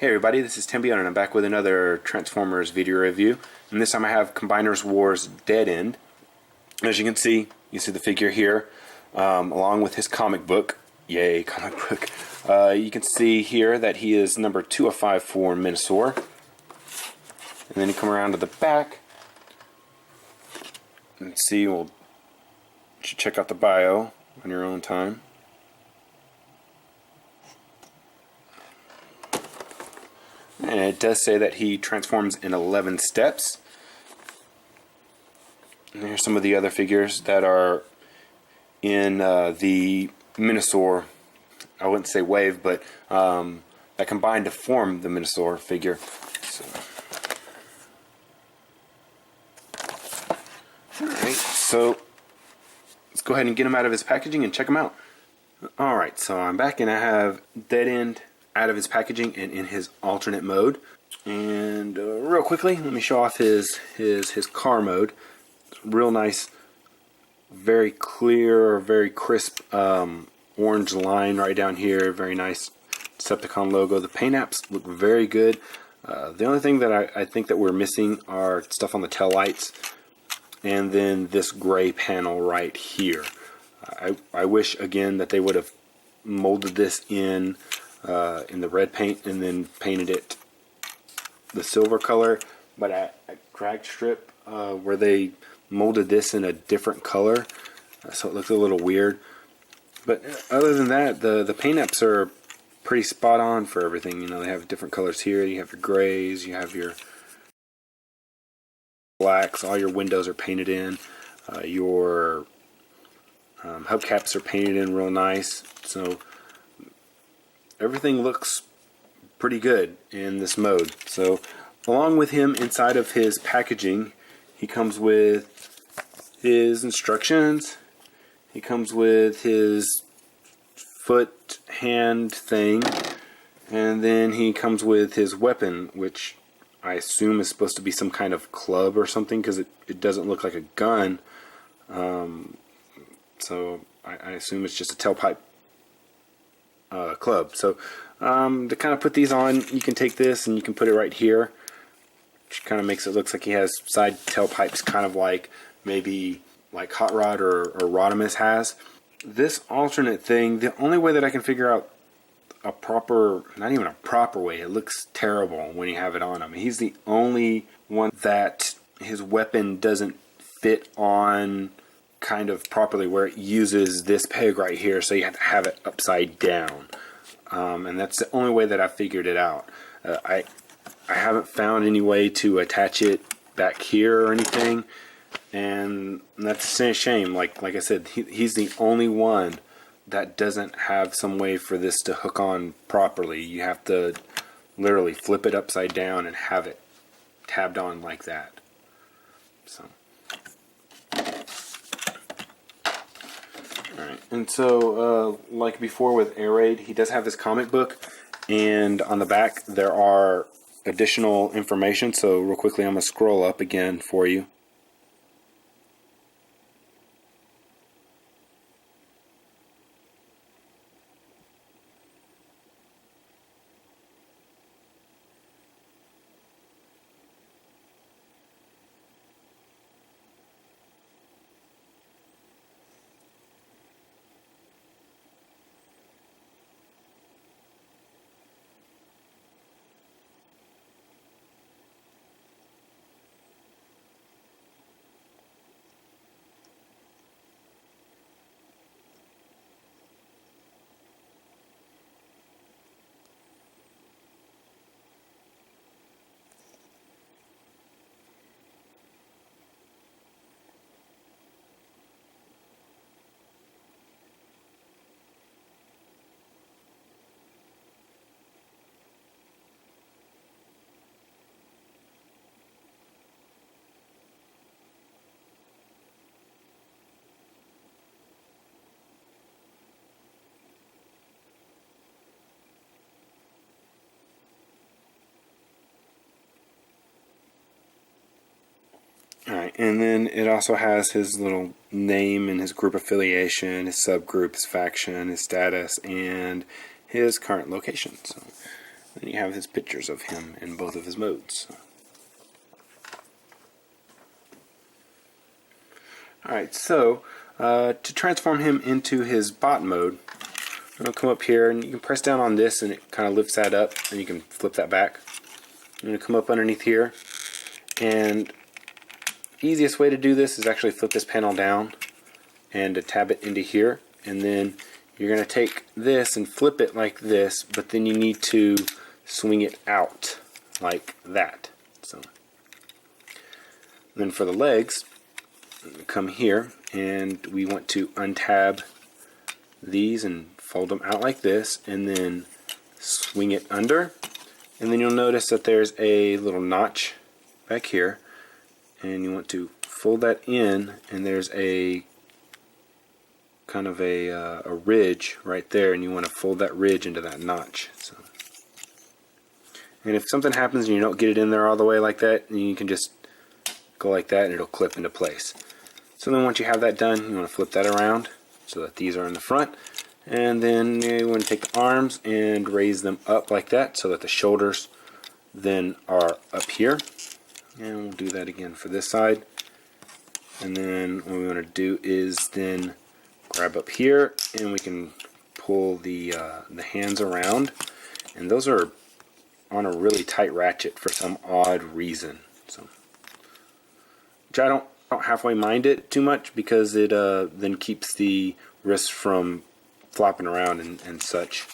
Hey everybody, this is Timbion and I'm back with another Transformers video review. And this time I have Combiners Wars Dead End. As you see the figure here, along with his comic book. Yay, comic book. You can see here that he is number 2 of 5 for Minosaur. And then you come around to the back and see, well, you should check out the bio on your own time. And it does say that he transforms in 11 steps. And here's some of the other figures that are in the Minosaur, I wouldn't say wave, but that combine to form the Minosaur figure. Alright, so let's go ahead and get him out of his packaging and check him out. Alright, so I'm back and I have Dead End out of his packaging and in his alternate mode. And real quickly, let me show off his car mode. Real nice, very clear, very crisp orange line right down here. Very nice Decepticon logo. The paint apps look very good. The only thing that I think that we're missing are stuff on the tail lights, and then this gray panel right here. I wish again that they would have molded this in the red paint and then painted it the silver color, but at Drag Strip where they molded this in a different color, so it looked a little weird. But other than that, the paint apps are pretty spot on for everything. You know, they have different colors here. You have your grays, you have your blacks, all your windows are painted in, your hubcaps are painted in real nice. So everything looks pretty good in this mode. So along with him inside of his packaging, he comes with his instructions. He comes with his foot hand thing, and then he comes with his weapon, which I assume is supposed to be some kind of club or something, because it doesn't look like a gun. So I assume it's just a tailpipe club. So to kind of put these on, you can take this and you can put it right here, which kind of makes it look like he has side tailpipes, kind of like maybe like Hot Rod or Rodimus has. This alternate thing, the only way that I can figure out a proper, not even a proper way, it looks terrible when you have it on him. He's the only one that his weapon doesn't fit on kind of properly, where it uses this peg right here, so you have to have it upside down. And that's the only way that I figured it out. I haven't found any way to attach it back here or anything, and that's a shame. Like I said, he's the only one that doesn't have some way for this to hook on properly. You have to literally flip it upside down and have it tabbed on like that. So alright, and so like before with Air Raid, he does have this comic book, and on the back there are additional information. So real quickly, I'm going to scroll up again for you. Alright, and then it also has his little name and his group affiliation, his subgroup, his faction, his status, and his current location. So And you have his pictures of him in both of his modes. Alright, so to transform him into his bot mode, I'm going to come up here and you can press down on this and it kind of lifts that up and you can flip that back. I'm going to come up underneath here, and the easiest way to do this is actually flip this panel down and to tab it into here, and then you're going to take this and flip it like this, but then you need to swing it out like that. So then for the legs, come here and we want to untab these and fold them out like this, and then swing it under, and then you'll notice that there's a little notch back here, and you want to fold that in, and there's a kind of a ridge right there, and you want to fold that ridge into that notch. So, and if something happens and you don't get it in there all the way like that, you can just go like that and it'll clip into place. So then once you have that done, you want to flip that around so that these are in the front, and then you want to take the arms and raise them up like that so that the shoulders then are up here. And we'll do that again for this side. And then what we want to do is then grab up here, and we can pull the hands around, and those are on a really tight ratchet for some odd reason. So, which I don't halfway mind it too much, because it then keeps the wrists from flopping around and such.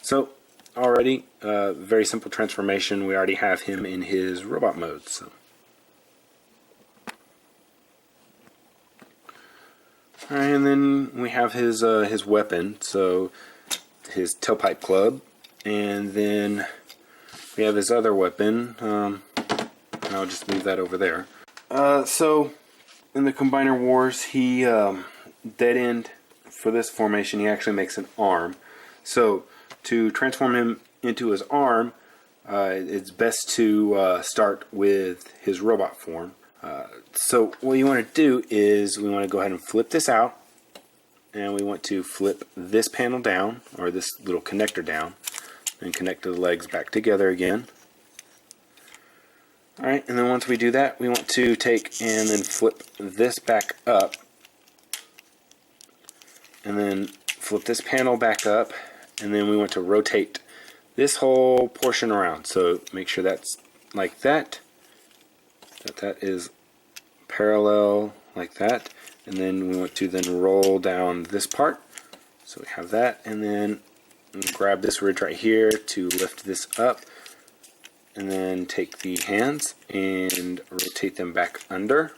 So already, very simple transformation. We already have him in his robot mode. So. Alright, and then we have his weapon, so his tailpipe club, and then we have his other weapon. I'll just leave that over there. So in the Combiner Wars, he dead end for this formation. He actually makes an arm. So to transform him into his arm, it's best to start with his robot form. So what you want to do is we want to go ahead and flip this out, and we want to flip this panel down, or this little connector down, and connect the legs back together again. Alright, and then once we do that, we want to take and then flip this back up, and then flip this panel back up, and then we want to rotate this whole portion around. So make sure that's like that, that is parallel like that, and then we want to then roll down this part. So we have that, and then grab this ridge right here to lift this up, and then take the hands and rotate them back under,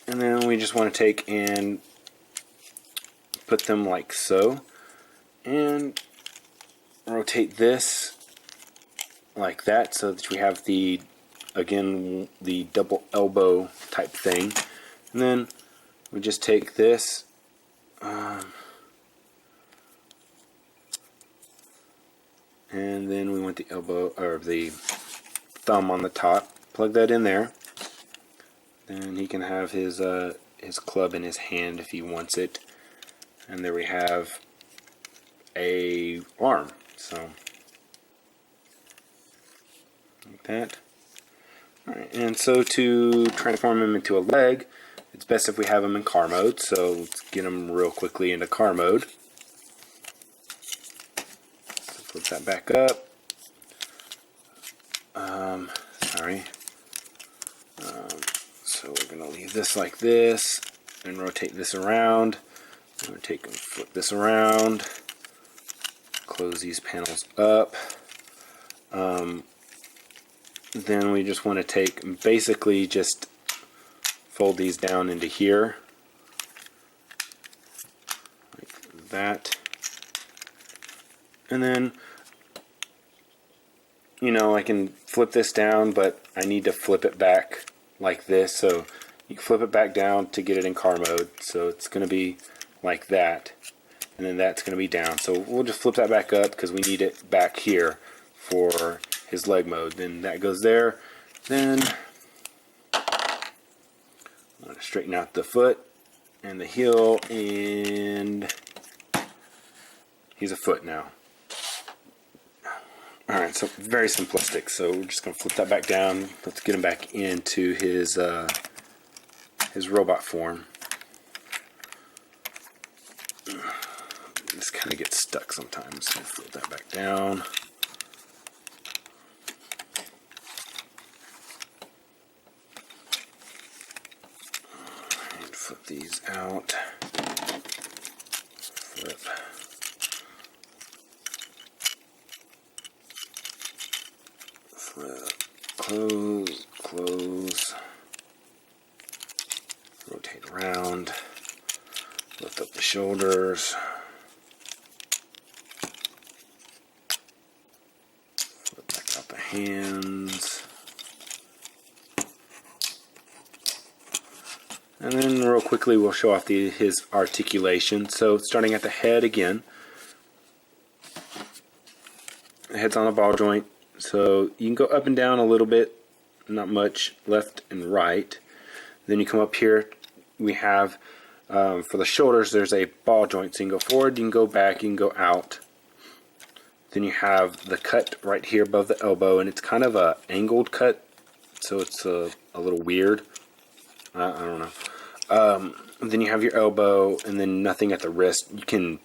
and then we just want to take and put them like so, and rotate this like that, so that we have the, again, the double elbow type thing. And then we just take this and then we want the elbow, or the thumb on the top, plug that in there. Then he can have his club in his hand if he wants it. And there we have a arm. So like that. Alright, and so to transform him into a leg, it's best if we have him in car mode. So let's get him real quickly into car mode. So flip that back up. So we're going to leave this like this and rotate this around. I'm going to take and flip this around. Close these panels up. Then we just want to take, basically just fold these down into here, like that. And then, you know, I can flip this down, but I need to flip it back like this. So you can flip it back down to get it in car mode. So it's going to be like that. And then that's going to be down. So we'll just flip that back up because we need it back here for his leg mode. Then that goes there. Then I'm going to straighten out the foot and the heel, and He's a foot now. Alright, so very simplistic. So we're just going to flip that back down. Let's get him back into his robot form. This kind of gets stuck sometimes. So flip that back down. And flip these out. Flip. Flip. Close. Close. Rotate around. Lift up the shoulders. Flip back out the hands. And then real quickly we'll show off his articulation. So starting at the head again. The head's on a ball joint. So you can go up and down a little bit. Not much. Left and right. Then you come up here. We have for the shoulders, there's a ball joint. So you can go forward, you can go back, you can go out. Then you have the cut right here above the elbow, and it's kind of a angled cut, so it's a little weird. I don't know. Then you have your elbow, and then nothing at the wrist. You can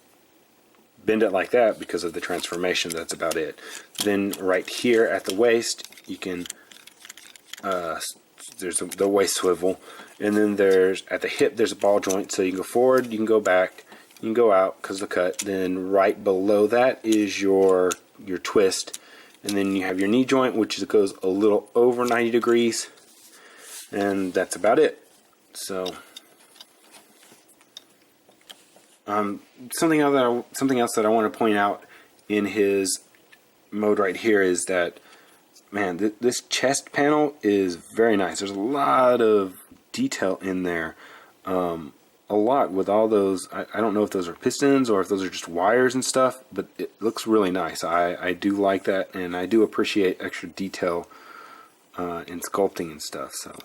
bend it like that because of the transformation. That's about it. Then right here at the waist, you can there's the waist swivel, and then there's at the hip there's a ball joint, so you can go forward, you can go back, you can go out because of the cut. Then right below that is your twist, and then you have your knee joint, which goes a little over 90 degrees, and that's about it. So something else that I want to point out in his mode right here is that, man, this chest panel is very nice. There's a lot of detail in there. A lot with all those. I don't know if those are pistons or if those are just wires and stuff, but it looks really nice. I do like that, and I do appreciate extra detail in sculpting and stuff. So.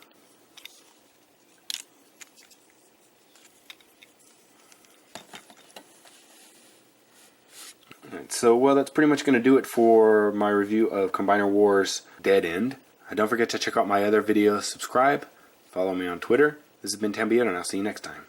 Alright, so well, that's pretty much going to do it for my review of Combiner Wars Dead End. Don't forget to check out my other videos, subscribe, follow me on Twitter. This has been Tambio, and I'll see you next time.